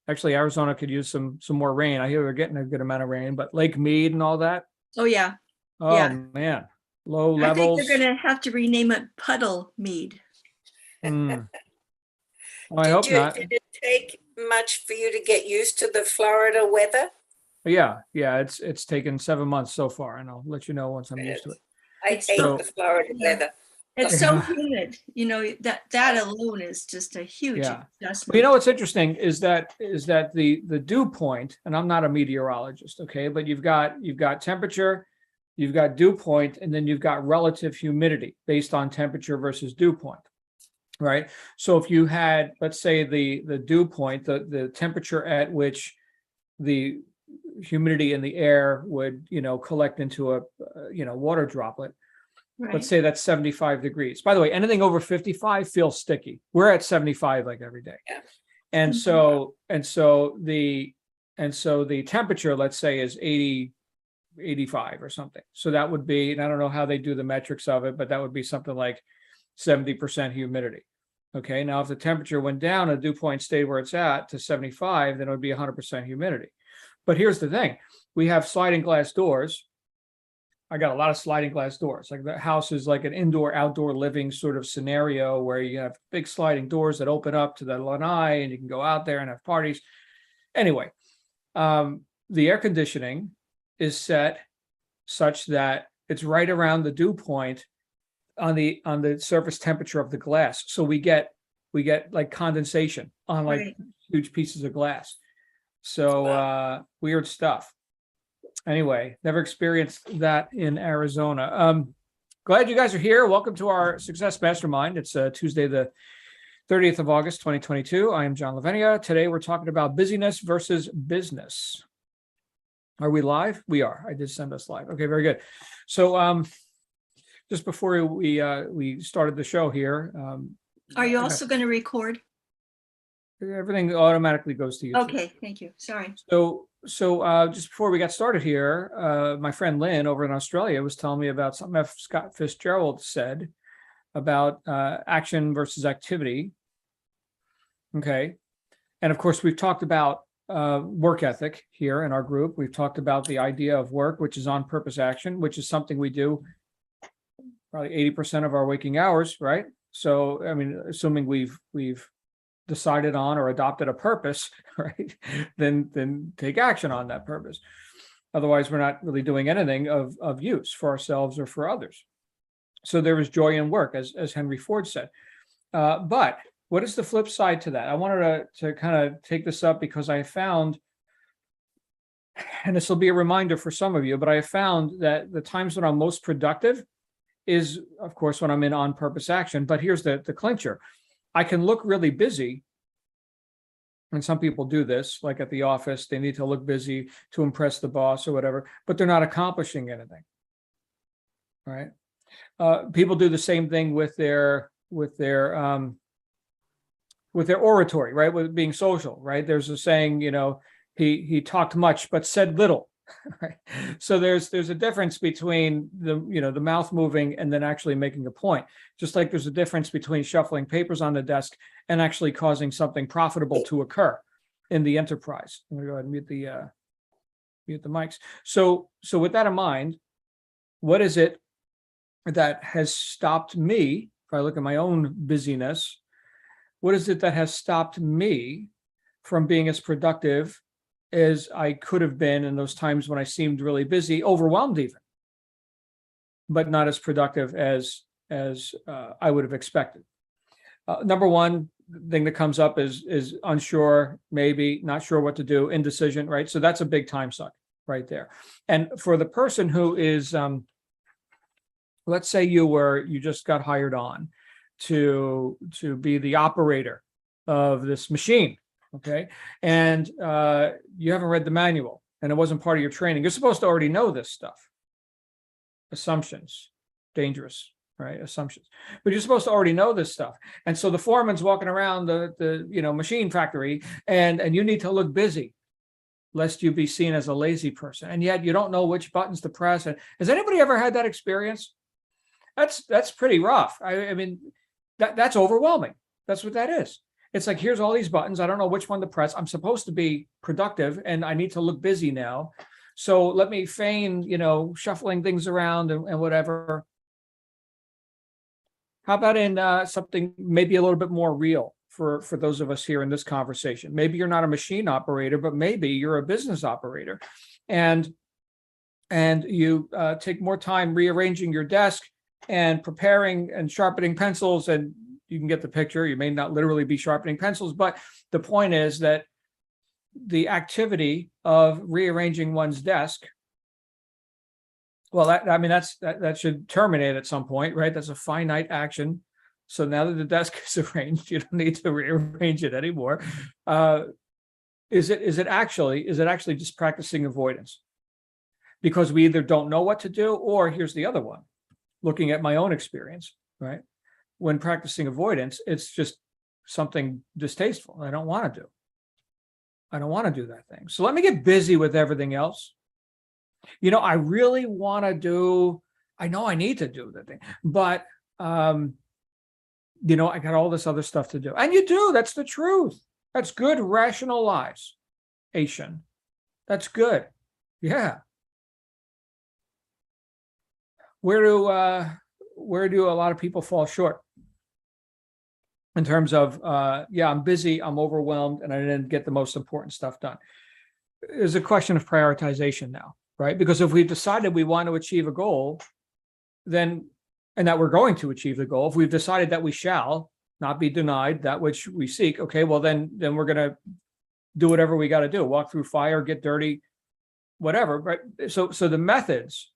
actually Arizona could use some more rain. I hear they're getting a good amount of rain, but Lake Mead and all that. Oh, yeah. Oh Yeah. man, low I think levels. they're going to have to rename it Puddle Mead. Well, I hope not. Did it take much for you to get used to the Florida weather? Yeah, it's taken 7 months so far, and I'll let you know once I'm used to it. I hate the Florida weather. It's so humid, that alone is just a huge adjustment. Well, what's interesting is that the dew point, and I'm not a meteorologist, okay, but you've got temperature, you've got dew point, and then you've got relative humidity based on temperature versus dew point, right? So if you had, let's say, the dew point, the temperature at which the humidity in the air would collect into a water droplet. Right. Let's say that's 75 degrees. By the way, anything over 55 feels sticky. We're at 75 like every day. Yeah. And so the temperature, let's say, is 80, 85 or something. So that would be, and I don't know how they do the metrics of it, but that would be something like 70% humidity. Okay. Now, if the temperature went down and the dew point stayed where it's at to 75, then it would be 100% humidity. But here's the thing. We have sliding glass doors. I got a lot of sliding glass doors. Like the house is like an indoor-outdoor living sort of scenario where you have big sliding doors that open up to the lanai and you can go out there and have parties. Anyway, the air conditioning is set such that it's right around the dew point on the surface temperature of the glass. So we get like condensation on like huge pieces of glass. So weird stuff. Anyway, never experienced that in Arizona. Glad you guys are here. Welcome to our Success Mastermind. It's Tuesday, the 30th of August, 2022. I am John Lavenia. Today, we're talking about busyness versus business. Are we live? We are. I did send us live. Okay, very good. So just before we started the show here. Are you also going to record? Everything automatically goes to YouTube. Okay, thank you. Sorry. So just before we got started here, my friend Lynn over in Australia was telling me about something F. Scott Fitzgerald said about action versus activity. Okay. And of course, we've talked about work ethic here in our group. We've talked about the idea of work, which is on-purpose action, which is something we do probably 80% of our waking hours, right? So, I mean, assuming we've decided on or adopted a purpose, right, then take action on that purpose. Otherwise, we're not really doing anything of use for ourselves or for others. So there is joy in work, as Henry Ford said. But what is the flip side to that? I wanted to kind of take this up because I found, and this will be a reminder for some of you, but I have found that the times when I'm most productive is, of course, when I'm in on-purpose action. But here's the clincher. I can look really busy, and some people do this, like at the office, they need to look busy to impress the boss or whatever, but they're not accomplishing anything, right? People do the same thing with their oratory, right? With being social, right? There's a saying, he talked much but said little. Right. So there's a difference between the mouth moving and then actually making a point. Just like there's a difference between shuffling papers on the desk and actually causing something profitable to occur in the enterprise. I'm gonna go ahead and mute the mics. So with that in mind, what is it that has stopped me? If I look at my own busyness, what is it that has stopped me from being as productive as I could have been in those times when I seemed really busy, overwhelmed even, but not as productive as I would have expected? Number one thing that comes up is unsure, maybe, not sure what to do, indecision, right? So that's a big time suck right there. And for the person who is, let's say you just got hired on to be the operator of this machine. Okay. And you haven't read the manual and it wasn't part of your training. You're supposed to already know this stuff. Assumptions, dangerous, right? Assumptions. But you're supposed to already know this stuff. And so the foreman's walking around the machine factory and you need to look busy lest you be seen as a lazy person. And yet you don't know which buttons to press. And has anybody ever had that experience? That's pretty rough. I mean, that's overwhelming. That's what that is. It's like, here's all these buttons. I don't know which one to press. I'm supposed to be productive and I need to look busy now. So let me feign, shuffling things around and whatever. How about in something maybe a little bit more real for those of us here in this conversation? Maybe you're not a machine operator, but maybe you're a business operator, and you take more time rearranging your desk and preparing and sharpening pencils, and you can get the picture. You may not literally be sharpening pencils, but the point is that the activity of rearranging one's desk, well, that should terminate at some point, right? That's a finite action. So now that the desk is arranged, you don't need to rearrange it anymore. Is it actually just practicing avoidance? Because we either don't know what to do, or here's the other one, looking at my own experience, right? When practicing avoidance, it's just something distasteful. I don't want to do. I don't want to do that thing. So let me get busy with everything else. I really want to do, I know I need to do the thing, but, I got all this other stuff to do. And you do, that's the truth. That's good rationalization. That's good. Yeah. Where do a lot of people fall short? In terms of, I'm busy, I'm overwhelmed, and I didn't get the most important stuff done. There's a question of prioritization now, right? Because if we've decided we want to achieve a goal, and that we're going to achieve the goal, if we've decided that we shall not be denied that which we seek, okay, well, then we're going to do whatever we got to do, walk through fire, get dirty, whatever, right? So the methods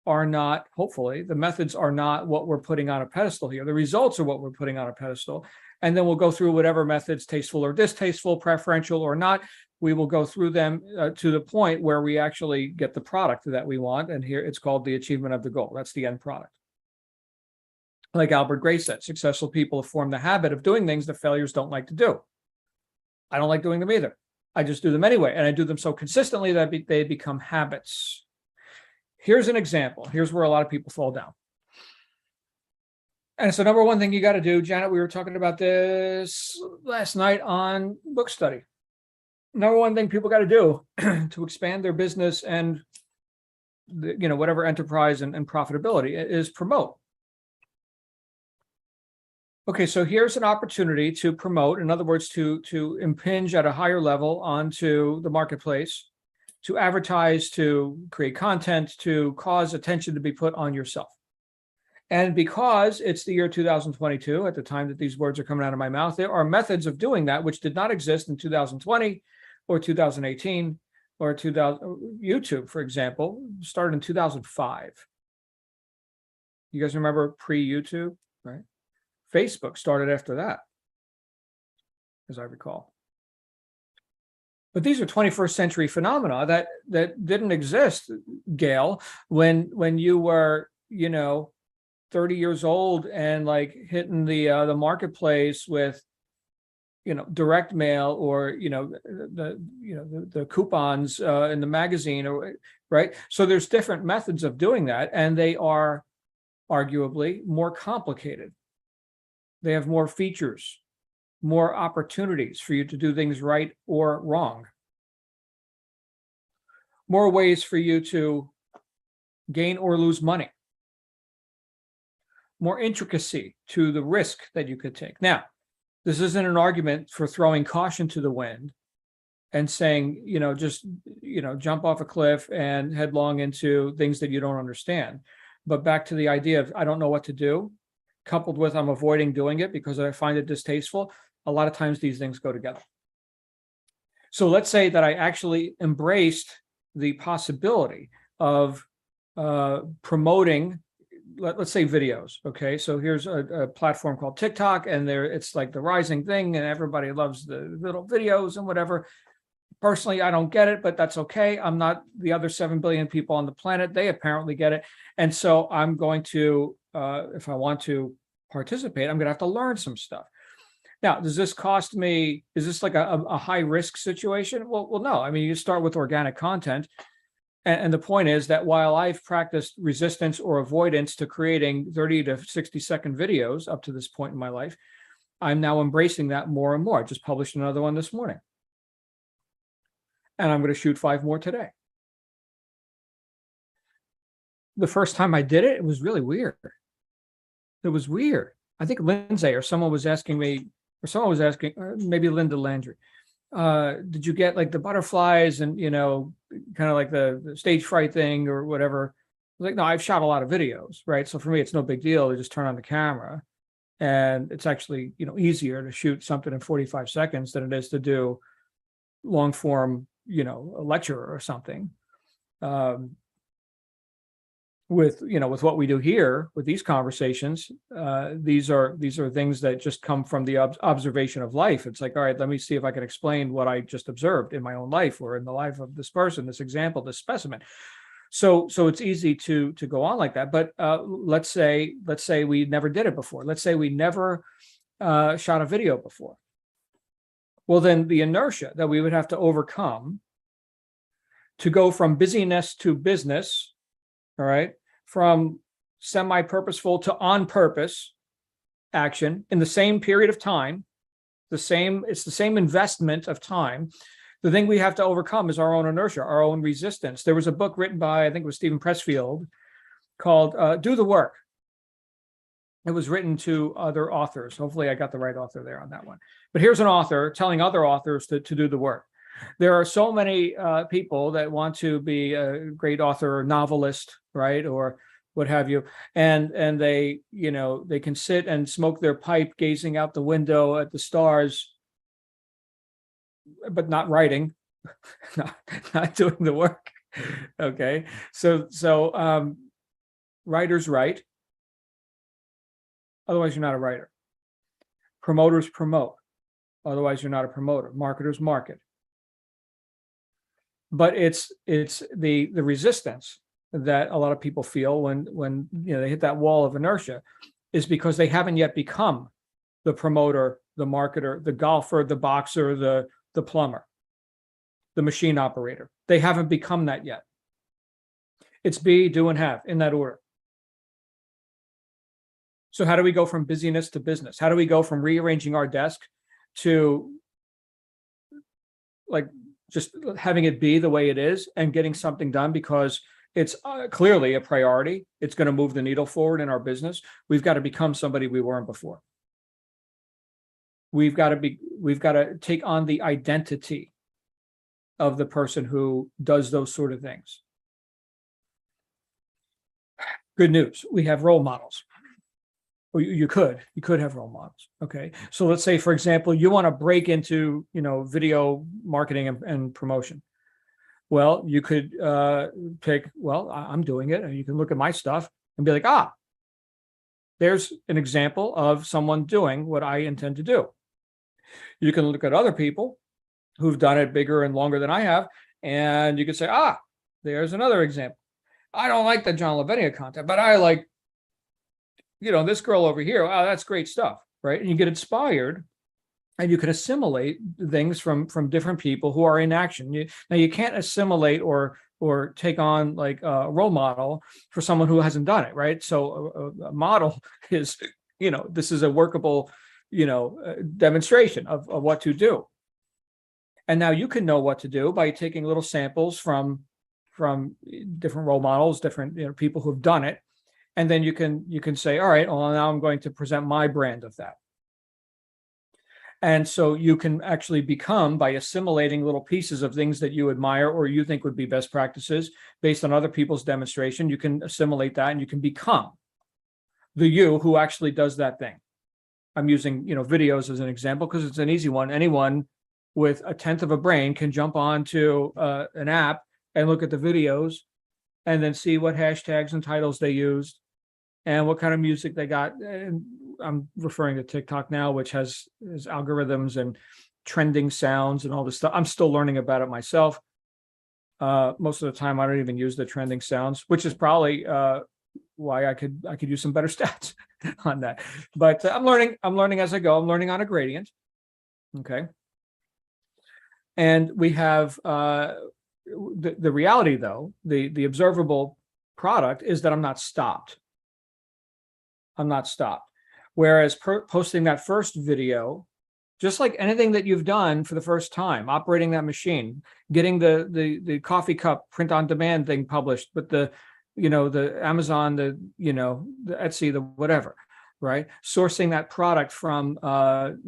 are not, hopefully, the methods are not what we're putting on a pedestal here. The results are what we're putting on a pedestal. And then we'll go through whatever methods, tasteful or distasteful, preferential or not. We will go through them to the point where we actually get the product that we want. And here it's called the achievement of the goal. That's the end product. Like Albert Gray said, successful people have formed the habit of doing things that failures don't like to do. I don't like doing them either. I just do them anyway. And I do them so consistently that they become habits. Here's an example. Here's where a lot of people fall down. And so number one thing you got to do, Janet, we were talking about this last night on book study. Number one thing people got to do to expand their business and whatever enterprise and profitability is promote. Okay, so here's an opportunity to promote, in other words, to impinge at a higher level onto the marketplace, to advertise, to create content, to cause attention to be put on yourself. And because it's the year 2022, at the time that these words are coming out of my mouth, there are methods of doing that which did not exist in 2020 or 2018 or 2000. YouTube, for example, started in 2005. You guys remember pre-YouTube, right? Facebook started after that, as I recall. But these are 21st century phenomena that didn't exist, Gail, when you were, 30 years old and like hitting the marketplace with, direct mail or, the coupons in the magazine, or right. So there's different methods of doing that, and they are arguably more complicated. They have more features, more opportunities for you to do things right or wrong, more ways for you to gain or lose money, more intricacy to the risk that you could take. Now, this isn't an argument for throwing caution to the wind and saying, jump off a cliff and headlong into things that you don't understand. But back to the idea of I don't know what to do, coupled with I'm avoiding doing it because I find it distasteful. A lot of times these things go together. So let's say that I actually embraced the possibility of promoting, let's say, videos. Okay, so here's a platform called TikTok, and it's like the rising thing, and everybody loves the little videos and whatever. Personally, I don't get it, but that's okay. I'm not the other 7 billion people on the planet. They apparently get it. And so I'm going to, if I want to participate, I'm going to have to learn some stuff. Now, does this cost me, is this like a high risk situation? Well, no. I mean, you start with organic content. And the point is that while I've practiced resistance or avoidance to creating 30 to 60 second videos up to this point in my life, I'm now embracing that more and more. I just published another one this morning. And I'm going to shoot 5 more today. The first time I did it, it was really weird. It was weird. I think Lindsay or someone was asking me, or maybe Linda Landry, did you get like the butterflies and, kind of like the stage fright thing or whatever? I was like, no, I've shot a lot of videos, right? So for me, it's no big deal to just turn on the camera. And it's actually, easier to shoot something in 45 seconds than it is to do long form, a lecture or something. With what we do here with these conversations, these are things that just come from the observation of life. It's like, all right, let me see if I can explain what I just observed in my own life or in the life of this person, this example, this specimen. So it's easy to go on like that. But let's say we never did it before. Let's say we never shot a video before. Well, then the inertia that we would have to overcome to go from busyness to business, all right, from semi-purposeful to on-purpose action in the same period of time, it's the same investment of time. The thing we have to overcome is our own inertia, our own resistance. There was a book written by, I think it was Stephen Pressfield, called Do the Work. It was written to other authors. Hopefully I got the right author there on that one. But here's an author telling other authors to do the work. There are so many people that want to be a great author or novelist, right? Or what have you. And they, they can sit and smoke their pipe gazing out the window at the stars, but not writing, not doing the work. Okay. So writers write. Otherwise, you're not a writer. Promoters promote. Otherwise, you're not a promoter. Marketers market. But it's the resistance that a lot of people feel when they hit that wall of inertia is because they haven't yet become the promoter, the marketer, the golfer, the boxer, the plumber, the machine operator. They haven't become that yet. It's be, do, and have in that order. So how do we go from busyness to business? How do we go from rearranging our desk to like just having it be the way it is and getting something done because it's clearly a priority. It's going to move the needle forward in our business. We've got to become somebody we weren't before. We've got to take on the identity of the person who does those sort of things. Good news. We have role models. You could have role models. Okay. So let's say, for example, you want to break into, video marketing and promotion. Well, you could pick, I'm doing it. And you can look at my stuff and be like, there's an example of someone doing what I intend to do. You can look at other people who've done it bigger and longer than I have. And you can say, there's another example. I don't like the John Lavenia content, but I like, this girl over here, that's great stuff, right? And you get inspired and you can assimilate things from different people who are in action. Now you can't assimilate or take on like a role model for someone who hasn't done it, right? So a model is, this is a workable, demonstration of what to do. And now you can know what to do by taking little samples from different role models, different people who've done it. And then you can say, all right, well, now I'm going to present my brand of that. And so you can actually become, by assimilating little pieces of things that you admire or you think would be best practices based on other people's demonstration, you can assimilate that and you can become the you who actually does that thing. I'm using, videos as an example because it's an easy one. Anyone with a tenth of a brain can jump onto an app and look at the videos and then see what hashtags and titles they used and what kind of music they got. And I'm referring to TikTok now, which has algorithms and trending sounds and all this stuff. I'm still learning about it myself. Most of the time, I don't even use the trending sounds, which is probably why I could use some better stats on that. But I'm learning as I go. I'm learning on a gradient. Okay. And we have the reality, though, the observable product is that I'm not stopped. Whereas posting that first video, just like anything that you've done for the first time, operating that machine, getting the coffee cup print on demand thing published, but the Amazon, the Etsy, the whatever, right? Sourcing that product from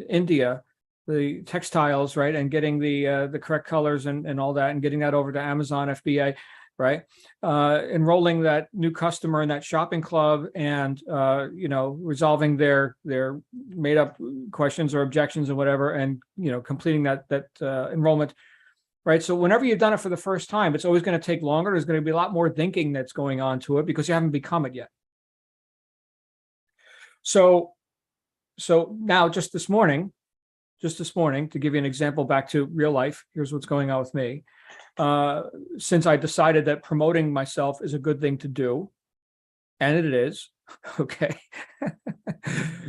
India, the textiles, right? And getting the correct colors and all that, and getting that over to Amazon FBA, right? Enrolling that new customer in that shopping club, and resolving their made up questions or objections or whatever, and completing that enrollment, right? So whenever you've done it for the first time, it's always going to take longer. There's going to be a lot more thinking that's going on to it because you haven't become it yet. So now just this morning, to give you an example back to real life, here's what's going on with me. Since I decided that promoting myself is a good thing to do, and it is, okay.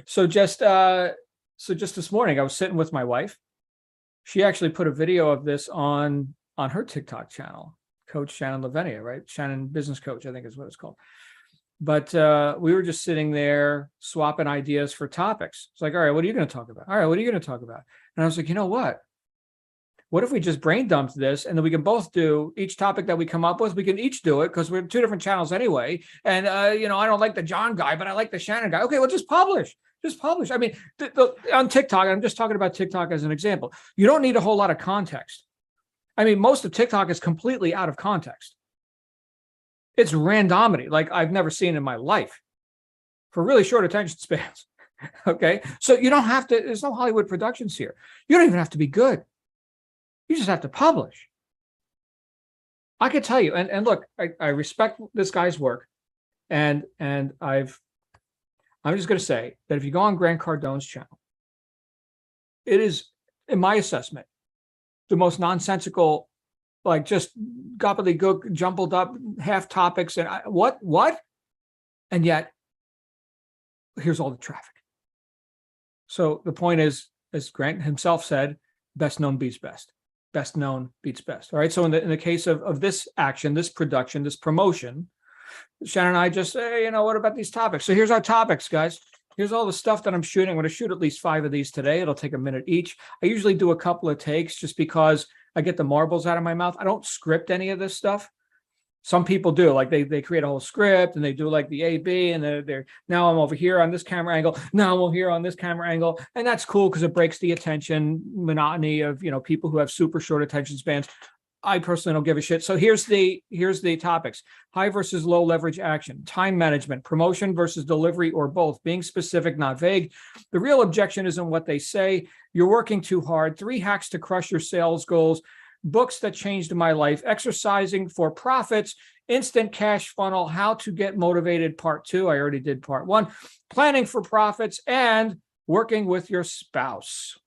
So just this morning, I was sitting with my wife. She actually put a video of this on her TikTok channel, Coach Shannon Lavenia, right? Shannon Business Coach, I think is what it's called. But we were just sitting there swapping ideas for topics. It's like, all right, what are you going to talk about? All right, what are you going to talk about? And I was like, you know what? What if we just brain dumped this, and then we can both do each topic that we come up with? We can each do it because we're two different channels anyway. And, I don't like the John guy, but I like the Shannon guy. Okay, well, just publish. Just publish. I mean, on TikTok, I'm just talking about TikTok as an example. You don't need a whole lot of context. I mean, most of TikTok is completely out of context. It's randomity like I've never seen in my life for really short attention spans. Okay. So you don't have to, there's no Hollywood productions here. You don't even have to be good. You just have to publish. I could tell you, and look, I respect this guy's work. And I'm just going to say that if you go on Grant Cardone's channel, it is, in my assessment, the most nonsensical, like just gobbledygook, jumbled up half topics and what? And yet, here's all the traffic. So the point is, as Grant himself said, best known beats best. Best known beats best. All right. So in the case of this action, this production, this promotion, Shannon and I just say, what about these topics? So here's our topics, guys. Here's all the stuff that I'm shooting. I'm going to shoot at least 5 of these today. It'll take a minute each. I usually do a couple of takes just because I get the marbles out of my mouth. I don't script any of this stuff. Some people do, like they create a whole script and they do like the A, B, and they're now I'm over here on this camera angle. Now I'm over here on this camera angle. And that's cool because it breaks the attention monotony of, people who have super short attention spans. I personally don't give a shit. So here's the topics: high versus low leverage action, time management, promotion versus delivery or both, being specific, not vague. The real objection isn't what they say. You're working too hard. 3 hacks to crush your sales goals. Books that changed my life. Exercising for profits. Instant cash funnel. How to get motivated. Part 2. I already did part 1. Planning for profits and working with your spouse.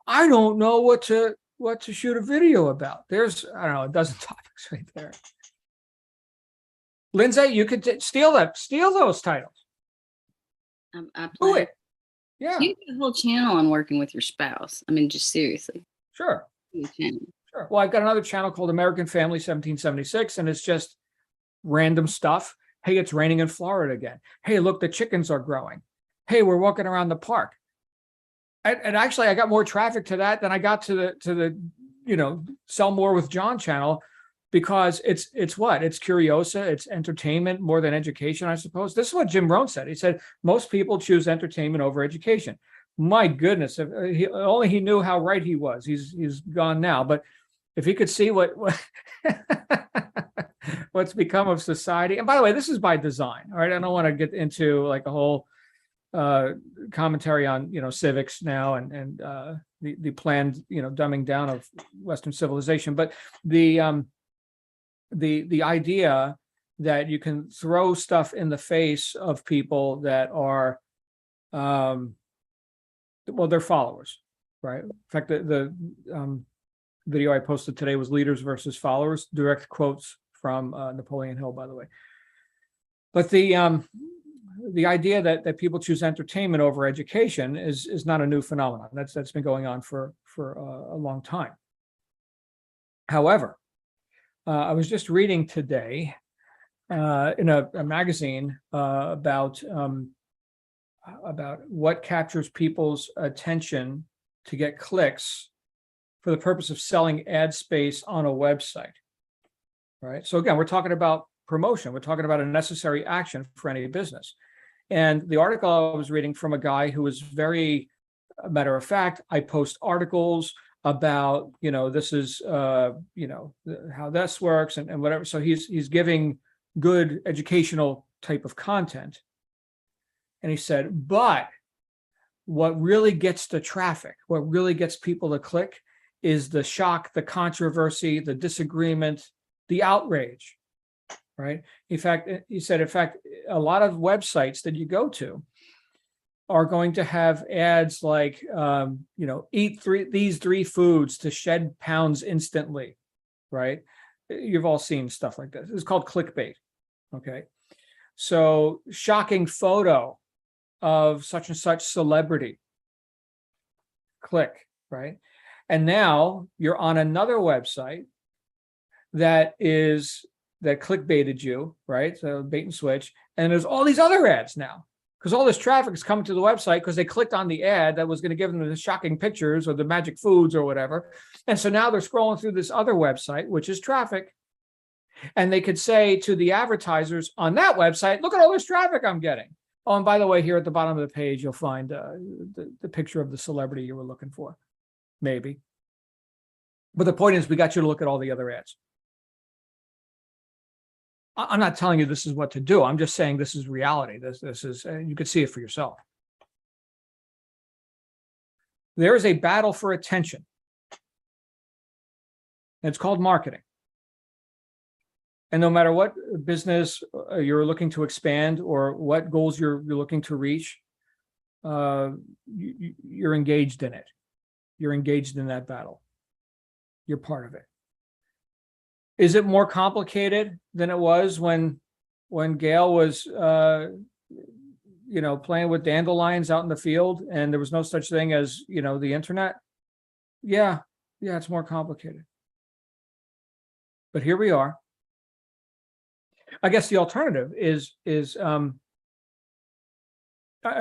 I don't know what to shoot a video about. There's, I don't know, a dozen topics right there. Lindsay, you could steal those titles. I Do plan. it. Yeah, You do a whole channel on working with your spouse. I mean, just seriously. sure. Do a channel. Sure. Well, I've got another channel called American Family 1776, and it's just random stuff. Hey, it's raining in Florida again. Hey, look, the chickens are growing. Hey, we're walking around the park. And actually, I got more traffic to that than I got to the Sell More with John channel, because it's what? It's curiosa, it's entertainment more than education, I suppose. This is what Jim Rohn said. He said, most people choose entertainment over education. My goodness, if only he knew how right he was. He's gone now, but if he could see what what's become of society. And by the way, this is by design. All right. I don't want to get into like a whole commentary on civics now and the planned dumbing down of Western civilization, but the idea that you can throw stuff in the face of people that are they're followers, right? In fact, the video I posted today was leaders versus followers, direct quotes from Napoleon Hill, by the way. But the idea that people choose entertainment over education is not a new phenomenon. That's been going on for a long time. However, I was just reading today in a magazine about what captures people's attention to get clicks for the purpose of selling ad space on a website. Right. So again, we're talking about promotion. We're talking about a necessary action for any business. And the article I was reading from a guy who was very, a matter of fact, I post articles about, this is, how this works and whatever. So he's giving good educational type of content. And he said, but what really gets the traffic, what really gets people to click is the shock, the controversy, the disagreement, the outrage, right? In fact, he said, a lot of websites that you go to are going to have ads like, eat these three foods to shed pounds instantly, right? You've all seen stuff like this. It's called clickbait, okay? So shocking photo of such and such celebrity, click, right? And now you're on another website that clickbaited you, right? So bait and switch. And there's all these other ads now because all this traffic is coming to the website because they clicked on the ad that was going to give them the shocking pictures or the magic foods or whatever. And so now they're scrolling through this other website, which is traffic. And they could say to the advertisers on that website, look at all this traffic I'm getting. Oh, and by the way, here at the bottom of the page, you'll find the picture of the celebrity you were looking for, maybe. But the point is, we got you to look at all the other ads. I'm not telling you this is what to do. I'm just saying this is reality. This is, you could see it for yourself. There is a battle for attention. And it's called marketing. And no matter what business you're looking to expand or what goals you're looking to reach, you're engaged in it. You're engaged in that battle. You're part of it. Is it more complicated than it was when Gail was, playing with dandelions out in the field and there was no such thing as, the internet? Yeah, it's more complicated. But here we are. I guess the alternative is I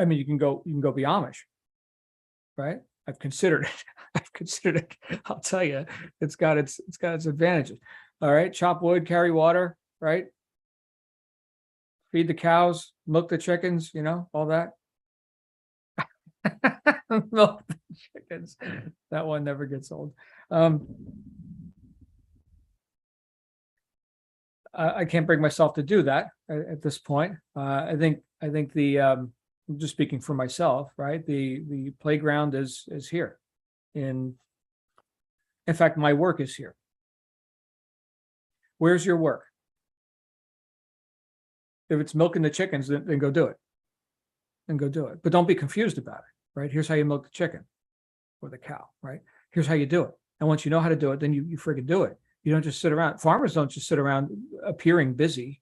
mean, you can go be Amish, right? I've considered it. I'll tell you, it's got its advantages. All right, chop wood, carry water, right? Feed the cows, milk the chickens, all that. Milk the chickens. That one never gets old. I can't bring myself to do that at this point. I think I'm just speaking for myself, right? The playground is here. In fact, my work is here. Where's your work? If it's milking the chickens, then go do it. And go do it. But don't be confused about it, right? Here's how you milk the chicken or the cow, right? Here's how you do it. And once you know how to do it, then you friggin' do it. You don't just sit around. Farmers don't just sit around appearing busy,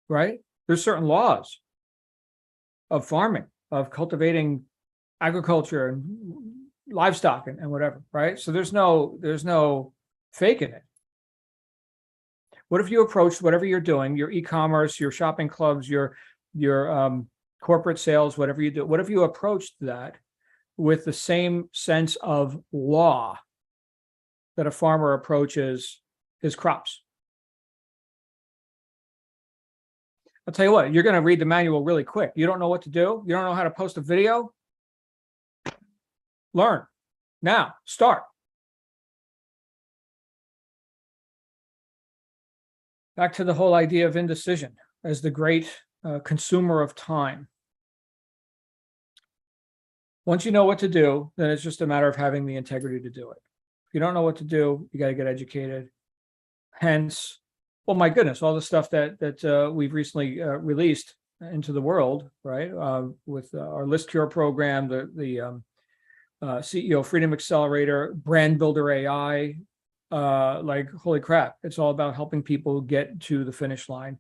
right? There's certain laws of farming, of cultivating agriculture and livestock and whatever, right? So there's no faking it. What if you approached whatever you're doing, your e-commerce, your shopping clubs, your corporate sales, whatever you do, what if you approached that with the same sense of law that a farmer approaches his crops? I'll tell you what, you're going to read the manual really quick. You don't know what to do. You don't know how to post a video. Learn now. Start. Back to the whole idea of indecision as the great consumer of time. Once you know what to do, then it's just a matter of having the integrity to do it. If you don't know what to do, you got to get educated. Hence, well, my goodness, all the stuff that we've recently released into the world, right? With our List Cure program, the CEO Freedom Accelerator, Brand Builder AI, like holy crap, it's all about helping people get to the finish line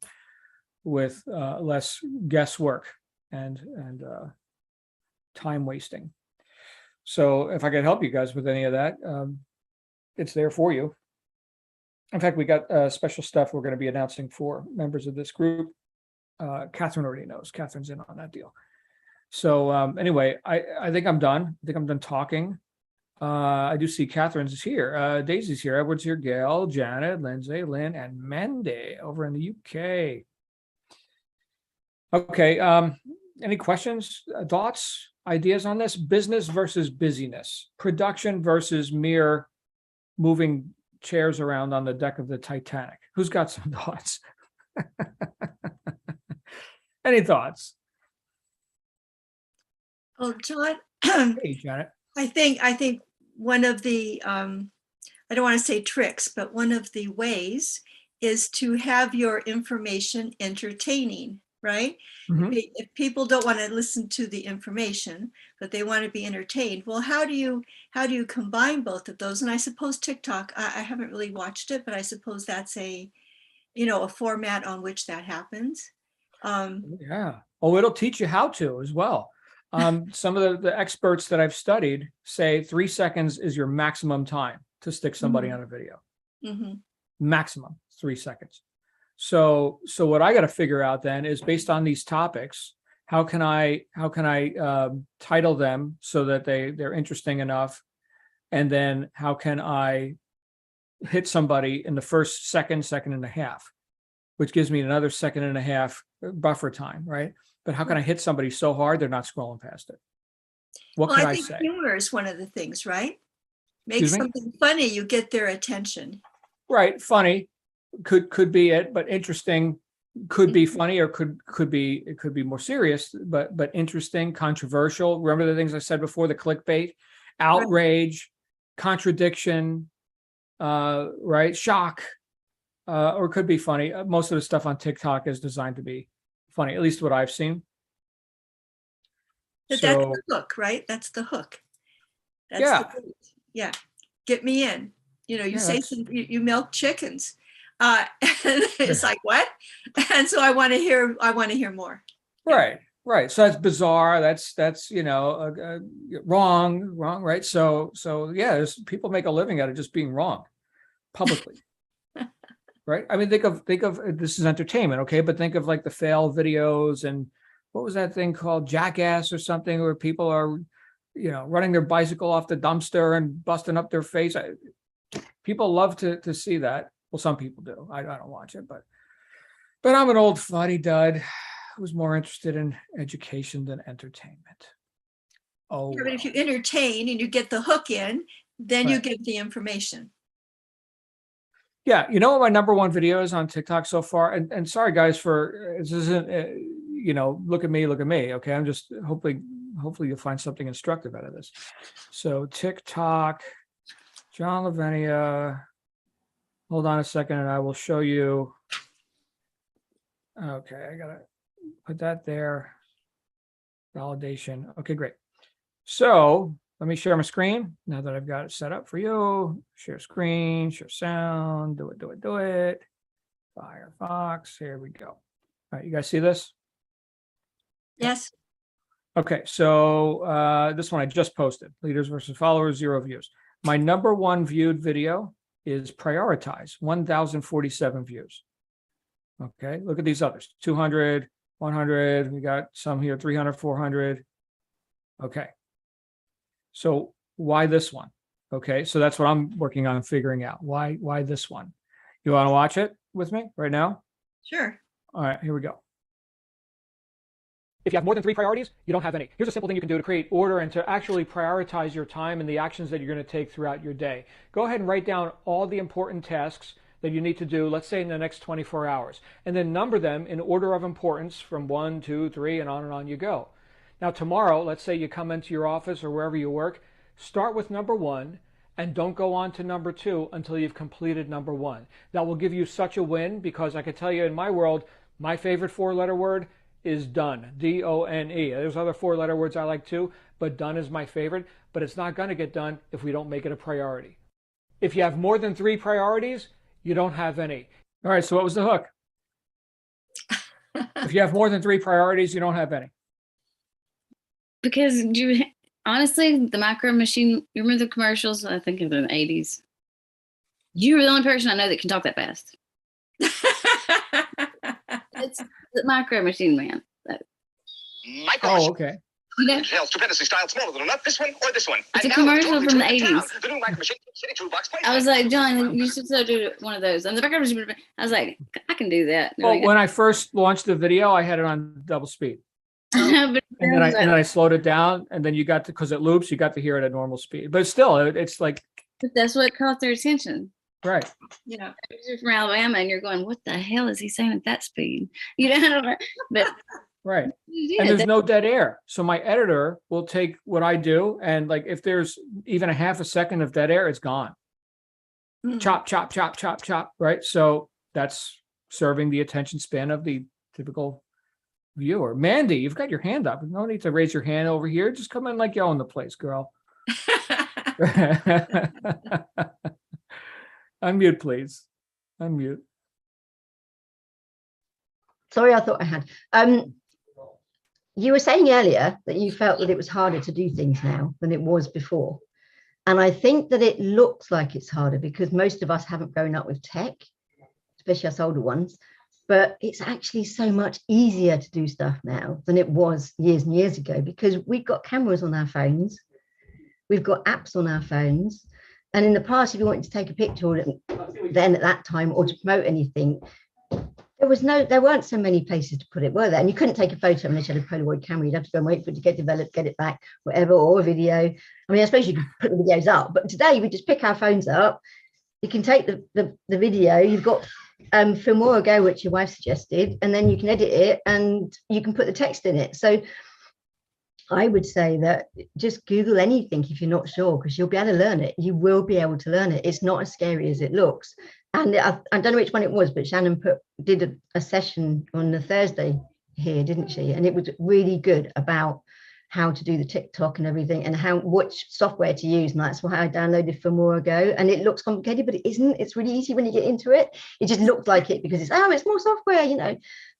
with less guesswork and time wasting. So if I could help you guys with any of that, it's there for you. In fact, we got special stuff we're going to be announcing for members of this group. Catherine already knows. Catherine's in on that deal. So anyway, I think I'm done. I think I'm done talking. I do see Catherine's here. Daisy's here. Edward's here. Gail, Janet, Lindsay, Lynn, and Mendy over in the UK. Okay. Any questions, thoughts, ideas on this? Business versus busyness. Production versus mere moving chairs around on the deck of the Titanic. Who's got some thoughts? Any thoughts? Well, John, Hey, Janet. I think one of the, I don't want to say tricks, but one of the ways is to have your information entertaining, right? Mhm. If people don't want to listen to the information, but they want to be entertained, well, how do you combine both of those? And I suppose TikTok, I haven't really watched it, but I suppose that's a format on which that happens. Yeah. Oh, it'll teach you how to as well. Some of the experts that I've studied say 3 seconds is your maximum time to stick somebody on a video. Mhm. Maximum 3 seconds. So what I got to figure out then is, based on these topics, how can I title them so that they're interesting enough, and then how can I hit somebody in the first second and a half, which gives me another second and a half buffer time, right? But how can I hit somebody so hard they're not scrolling past it? What Well, can I I think say? humor is one of the things, right? Make Excuse me? something funny, you get their attention. Right, funny could be it, but interesting could be funny, or could be more serious, but interesting, controversial. Remember the things I said before: the clickbait, outrage, contradiction, right, shock, or it could be funny. Most of the stuff on TikTok is designed to be funny, at least what I've seen. But that's So the hook, right? That's the hook. That's yeah, the bait. Yeah. Get me in. You Yeah, say that's- you milk chickens. And it's like, what? And so I want to hear more. right. So that's bizarre. That's wrong, right? So yeah, people make a living out of just being wrong publicly. Right. I mean, think of this is entertainment, okay, but think of like the fail videos, and what was that thing called, Jackass or something, where people are running their bicycle off the dumpster and busting up their face. People love to see that. Well, some people do. I don't watch it, but I'm an old fuddy dud who's more interested in education than entertainment. Oh, But if you well. entertain and you get the hook in, then you Right. give the information. Yeah, you know what my number one video is on TikTok so far? And sorry guys for this isn't look at me, okay? I'm just hopefully you'll find something instructive out of this. So TikTok, John Lavenia. Hold on a second and I will show you. Okay, I gotta put that there. Validation. Okay, great. So let me share my screen now that I've got it set up for you. Share screen, share sound, do it. Firefox, here we go. All right, you guys see this? Yes. Okay, so this one I just posted, leaders versus followers, 0 views. My number one viewed video is prioritize, 1,047 views. Okay, look at these others, 200, 100, we got some here, 300, 400. Okay. So why this one? Okay, so that's what I'm working on figuring out. Why this one? You want to watch it with me right now? Sure. All right, here we go. If you have more than 3 priorities, you don't have any. Here's a simple thing you can do to create order and to actually prioritize your time and the actions that you're going to take throughout your day. Go ahead and write down all the important tasks that you need to do, let's say in the next 24 hours, and then number them in order of importance from 1, 2, 3, and on you go. Now tomorrow, let's say you come into your office or wherever you work, start with number 1 and don't go on to number 2 until you've completed number 1. That will give you such a win, because I can tell you in my world, my favorite 4-letter word is done, D-O-N-E. There's other 4-letter words I like too, but done is my favorite, but it's not going to get done if we don't make it a priority. If you have more than 3 priorities, you don't have any. All right, so what was the hook? If you have more than 3 priorities, you don't have any. Because honestly, the macro machine, you remember the commercials? I think in the 80s. You're the only person I know that can talk that fast. It's the Micro Machine Man. Micro Oh, okay. You know, stupendously styled, smaller than a nut. This one or this one. it's And a now commercial totally from the turned town. 80s. The new Micro Machine City Toolbox. I was like, John, you should so do one of those. And the Micro Machine, I was like, I can do that. And they're Well, when I first launched the video, I had it on double speed. like, And then I slowed it down, and then you got to, because it loops, you got to hear it at normal speed. But still, it's like, but that's what caught their attention. right. Yeah. You're from Alabama, and you're going, what the hell is he saying at that speed? You know, but Right. yeah, And there's no dead air. So my editor will take what I do, and like if there's even a half a second of dead air, it's gone. Mm. Chop, chop, chop, chop, chop. Right. So that's serving the attention span of the typical viewer. Mandy, you've got your hand up. No need to raise your hand over here. Just come in like you own the place, girl. Unmute, please. Unmute. Sorry, I thought I had. You were saying earlier that you felt that it was harder to do things now than it was before. And I think that it looks like it's harder because most of us haven't grown up with tech, especially us older ones. But it's actually so much easier to do stuff now than it was years and years ago, because we've got cameras on our phones. We've got apps on our phones. And in the past, if you wanted to take a picture then at that time or to promote anything, there weren't so many places to put it, were there? And you couldn't take a photo unless you had a Polaroid camera. You'd have to go and wait for it to get developed, get it back, whatever, or a video. I mean, I suppose you could put the videos up, but today we just pick our phones up. You can take the video. You've got Filmora Go, which your wife suggested, and then you can edit it and you can put the text in it. So I would say that just Google anything if you're not sure, because you'll be able to learn it. You will be able to learn it. It's not as scary as it looks. And I don't know which one it was, but Shannon did a session on the Thursday here, didn't she? And it was really good about how to do the TikTok and everything, and which software to use. And that's why I downloaded Filmora Go. And it looks complicated, but it isn't. It's really easy when you get into it. It just looks like it because it's more software, you know.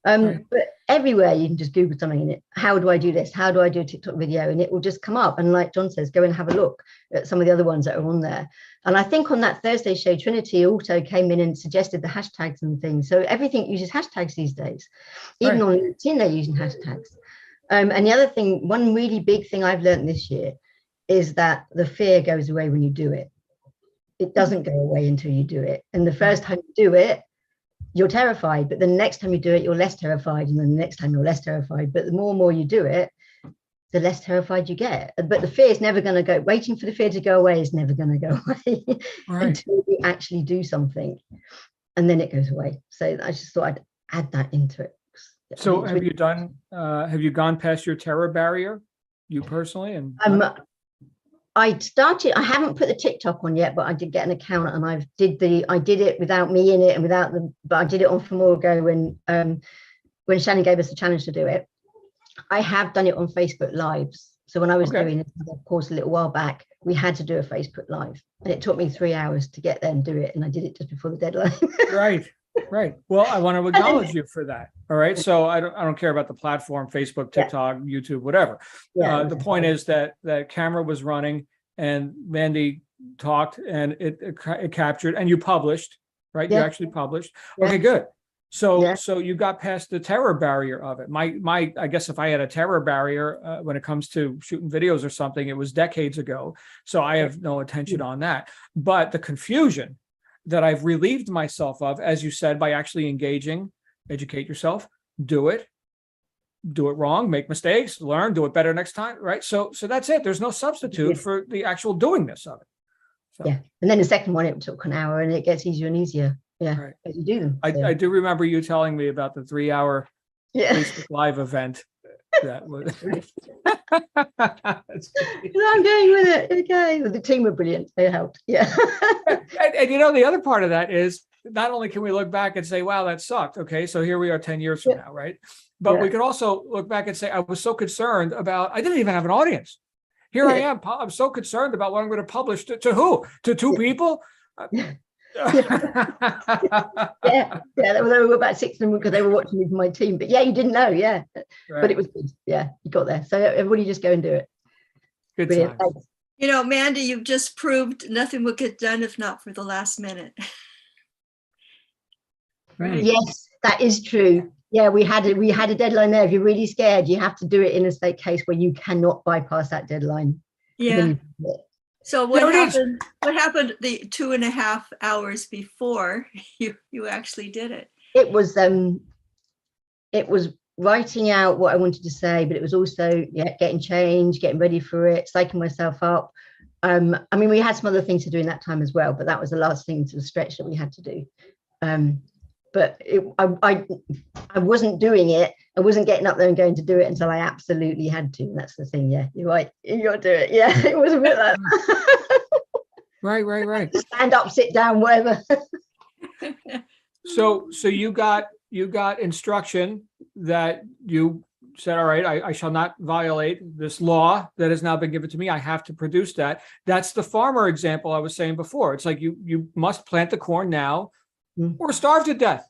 Right. But everywhere you can just Google something in it. How do I do this? How do I do a TikTok video? And it will just come up. And like John says, go and have a look at some of the other ones that are on there. And I think on that Thursday show, Trinity also came in and suggested the hashtags and things. So everything uses hashtags these days. Even on LinkedIn, they're using hashtags. And the other thing, one really big thing I've learned this year is that the fear goes away when you do it. It doesn't go away until you do it. And the first time you do it, you're terrified, but the next time you do it, you're less terrified. And then the next time you're less terrified. But the more and more you do it, the less terrified you get. But the fear is never going to go. Waiting for the fear to go away is never going to go away until you actually do something. And then it goes away. So I just thought I'd add that into it. So have you gone past your terror barrier, you personally? And I haven't put the TikTok on yet, but I did get an account, and I did it without me in it and but I did it on Filmora Go when Shannon gave us the challenge to do it. I have done it on Facebook Lives. So when I was doing a course a little while back, we had to do a Facebook Live, and it took me 3 hours to get there and do it. And I did it just before the deadline. Right. Well, I want to acknowledge you for that. All right. So I don't care about the platform, Facebook, TikTok, YouTube, whatever. The point is that camera was running and Mandy talked and it captured and you published, right? You actually published. Okay, good. So you got past the terror barrier of it. I guess if I had a terror barrier when it comes to shooting videos or something, it was decades ago. So I have no attention on that. But the confusion that I've relieved myself of, as you said, by actually engaging, educate yourself, do it wrong, make mistakes, learn, do it better next time, right? So that's it. There's no substitute for the actual doingness of it. So. Yeah, and then the second one, it took an hour, and it gets easier and easier. Yeah, as you do them. I do remember you telling me about the 3-hour Facebook Live event. That was. I'm going with it. Okay, the team were brilliant. They helped. Yeah. and you know, the other part of that is not only can we look back and say, "Wow, that sucked." Okay, so here we are 10 years from now, right? But we could also look back and say, "I was so concerned about. I didn't even have an audience. Here I am. I'm so concerned about what I'm going to publish to who? To 2 people." There were about 6 of them because they were watching me from my team. But you didn't know, but it was good. You got there. So everybody just go and do it. Good times. You know, Mandy, you've just proved nothing will get done if not for the last minute. Right. Yes, that is true. Yeah, we had a deadline there. If you're really scared, you have to do it in a state case where you cannot bypass that deadline. Yeah. So what There it is. happened? What happened the 2.5 hours before you actually did it? It was writing out what I wanted to say, but it was also getting changed, getting ready for it, psyching myself up. I mean, we had some other things to do in that time as well, but that was the last thing to the stretch that we had to do. But I wasn't doing it. I wasn't getting up there and going to do it until I absolutely had to. And that's the thing. Yeah, you're right. You got to do it. Yeah, it was a bit like that. Right. Stand up, sit down, whatever. So you got instruction that you said, all right, I shall not violate this law that has now been given to me. I have to produce that. That's the farmer example I was saying before. It's like you must plant the corn now or starve to death.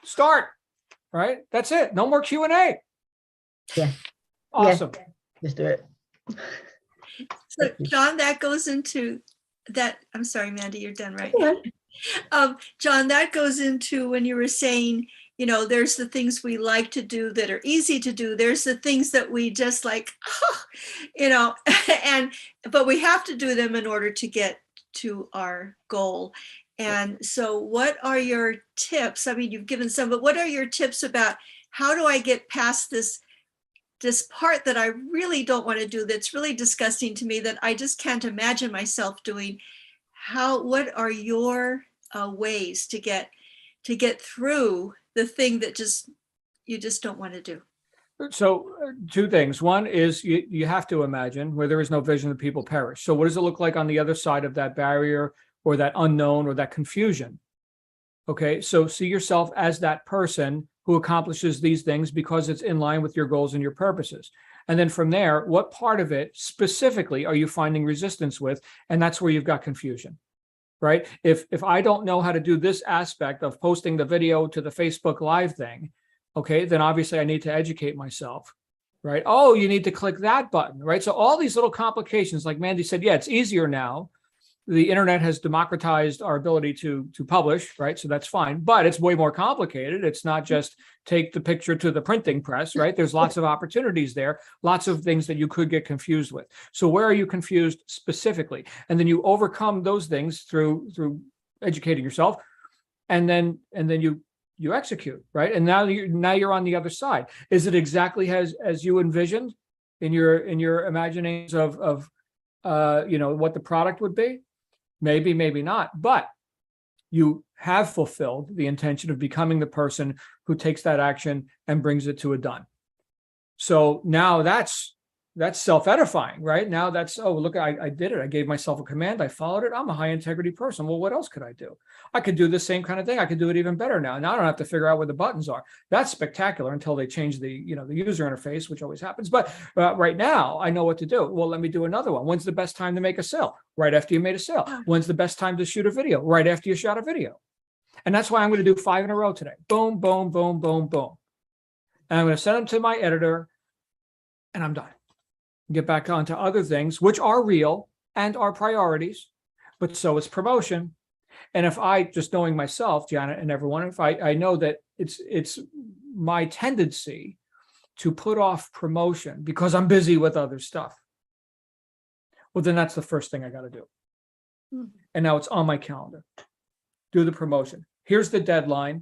Start, right? That's it. No more Q&A. Yeah. Awesome. Yeah. Just do it. So John, that goes into that. I'm sorry, Mandy, you're done, right? John, that goes into when you were saying, you know, there's the things we like to do that are easy to do. There's the things that we just like, you know, but we have to do them in order to get to our goal. And so what are your tips? I mean, you've given some, but what are your tips about how do I get past this part that I really don't want to do, that's really disgusting to me, that I just can't imagine myself doing? What are your ways to get through the thing that you just don't want to do? So two things. One is you have to imagine where there is no vision, the people perish. So what does it look like on the other side of that barrier or that unknown or that confusion? Okay, so see yourself as that person who accomplishes these things because it's in line with your goals and your purposes. And then from there, what part of it specifically are you finding resistance with? And that's where you've got confusion, right? If I don't know how to do this aspect of posting the video to the Facebook Live thing, okay, then obviously I need to educate myself, right? Oh, you need to click that button, right? So all these little complications, like Mandy said, yeah, it's easier now. The internet has democratized our ability to publish, right? So that's fine, but it's way more complicated. It's not just take the picture to the printing press, right? There's lots of opportunities there, lots of things that you could get confused with. So where are you confused specifically? And then you overcome those things through educating yourself, and then you execute, right? And now you're on the other side. Is it exactly as you envisioned in your imaginings of what the product would be? Maybe, maybe not, but you have fulfilled the intention of becoming the person who takes that action and brings it to a done. So now that's self-edifying, right? Now that's, oh, look, I did it. I gave myself a command. I followed it. I'm a high integrity person. Well, what else could I do? I could do the same kind of thing. I could do it even better now. Now I don't have to figure out where the buttons are. That's spectacular until they change the user interface, which always happens. But right now I know what to do. Well, let me do another one. When's the best time to make a sale? Right after you made a sale. When's the best time to shoot a video? Right after you shot a video. And that's why I'm going to do 5 in a row today. Boom, boom, boom, boom, boom. And I'm going to send them to my editor and I'm done. Get back onto other things, which are real and are priorities, but so is promotion. And if I, just knowing myself, Janet and everyone, if I know that it's my tendency to put off promotion because I'm busy with other stuff, well, then that's the first thing I got to do. And now it's on my calendar. Do the promotion. Here's the deadline.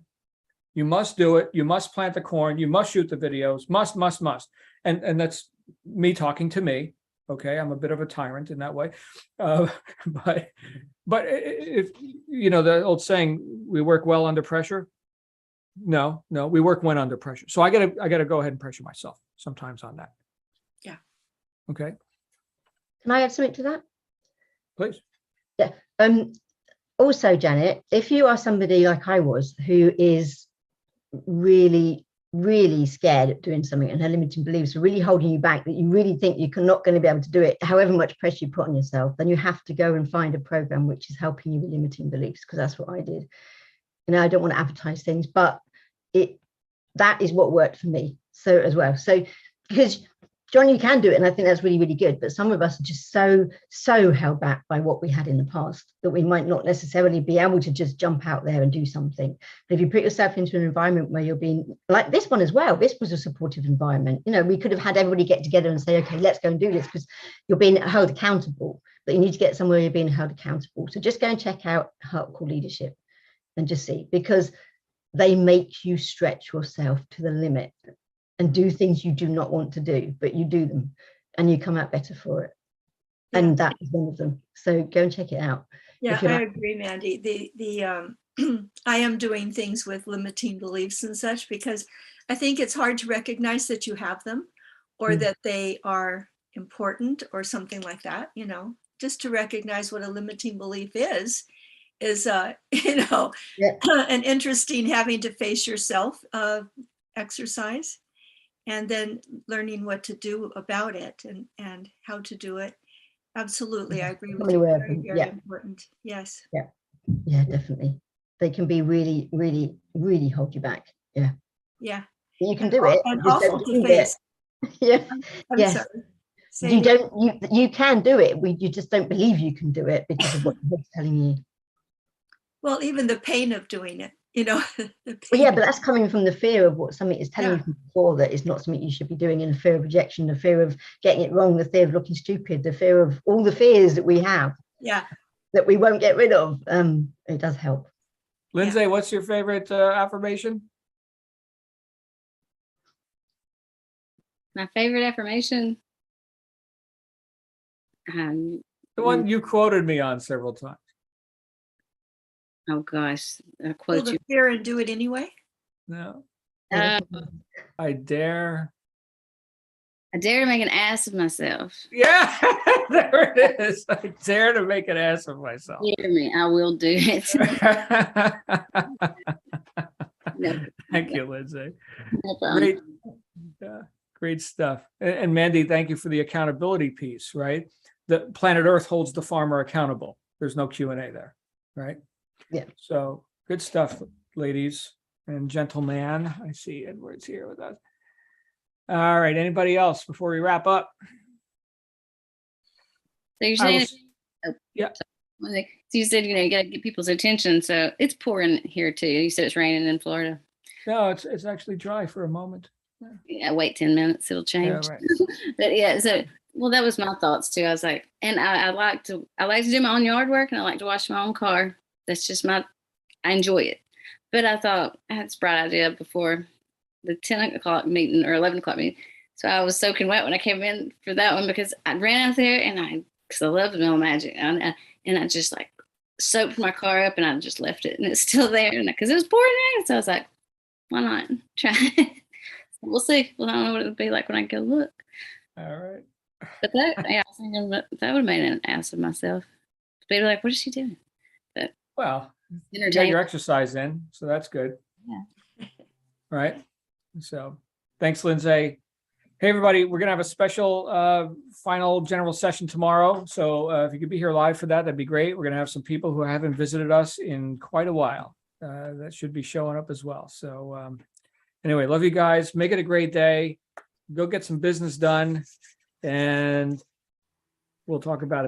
You must do it. You must plant the corn. You must shoot the videos. Must. And that's me talking to me. Okay, I'm a bit of a tyrant in that way, but if the old saying, we work well under pressure. No, we work when under pressure. So I gotta go ahead and pressure myself sometimes on that. Yeah. Okay. Can I add something to that? Please. Yeah. Also, Janet, if you are somebody like I was, who is really scared at doing something, and her limiting beliefs are really holding you back, that you really think you're not going to be able to do it, however much pressure you put on yourself, then you have to go and find a program which is helping you with limiting beliefs, because that's what I did. I don't want to advertise things, but that is what worked for me. So as well. So because John, you can do it. And I think that's really, really good. But some of us are just so held back by what we had in the past that we might not necessarily be able to just jump out there and do something. But if you put yourself into an environment where you're being like this one as well, this was a supportive environment. You know, we could have had everybody get together and say, okay, let's go and do this, because you're being held accountable. But you need to get somewhere you're being held accountable. So just go and check out Heart Core Leadership and just see, because they make you stretch yourself to the limit and do things you do not want to do, but you do them and you come out better for it. Yeah. And that is one of them. So go and check it out. Yeah, If you I like. agree, Mandy. I am doing things with limiting beliefs and such, because I think it's hard to recognize that you have them, or Mm. that they are important or something like that. You know, just to recognize what a limiting belief is you know, Yeah. an interesting having to face yourself exercise, and then learning what to do about it and how to do it. Absolutely, I agree with Becoming you. aware of Very, them. very Yeah. important. Yes. Yeah, definitely. They can be really, really, really hold you back. Yeah. Yeah. You can do it. And you just awful don't to do it. face. Yeah. I'm Yes. sorry. Say You it don't, you can do it. You just don't believe you can do it because of what the head's telling you. Well, even the pain of doing it, you know. The Well, yeah, pain. but that's coming from the fear of what something is telling Yeah. you from before, that it's not something you should be doing, and the fear of rejection, the fear of getting it wrong, the fear of looking stupid, the fear of all the fears that we have Yeah. that we won't get rid of. It does help. Lindsay, what's your favorite affirmation? My favorite affirmation. The one you quoted me on several times. Oh gosh, I Feel quote the you. fear and do it anyway. No, Uh, I dare. I dare to make an ass of myself. Yeah, there it is. I dare to make an ass of myself. Hear me, I will do it. No, Thank you, Lindsay. no problem. Great, great stuff. And Mandy, thank you for the accountability piece. Right, the planet Earth holds the farmer accountable. There's no Q&A there, right? Yeah. So good stuff, ladies and gentlemen. I see Edward's here with us. All right. Anybody else before we wrap up? So you're I saying, will- yeah. So you said, you got to get people's attention. So it's pouring here too. You said it's raining in Florida. No, it's actually dry for a moment. Yeah, wait 10 minutes, it'll change. Yeah, right. But yeah, so well, that was my thoughts too. I was like, and I like to do my own yard work, and I like to wash my own car. That's just I enjoy it. But I thought I had this bright idea before the 10 o'clock meeting or 11 o'clock meeting. So I was soaking wet when I came in for that one, because I ran out there and because I love the Mill Magic, and I just like soaked my car up, and I just left it, and it's still there, and because it was pouring rain. So I was like, why not try it? We'll see. Well, I don't know what it would be like when I go look. All right. But that, yeah, I was thinking that would have made an ass of myself. People were like, what is she doing? But Well, you got entertaining. your exercise in, so that's good. Yeah. Right. So thanks, Lindsay. Hey, everybody, we're going to have a special final general session tomorrow. So if you could be here live for that, that'd be great. We're going to have some people who haven't visited us in quite a while. That should be showing up as well. So anyway, love you guys. Make it a great day. Go get some business done. And we'll talk about it.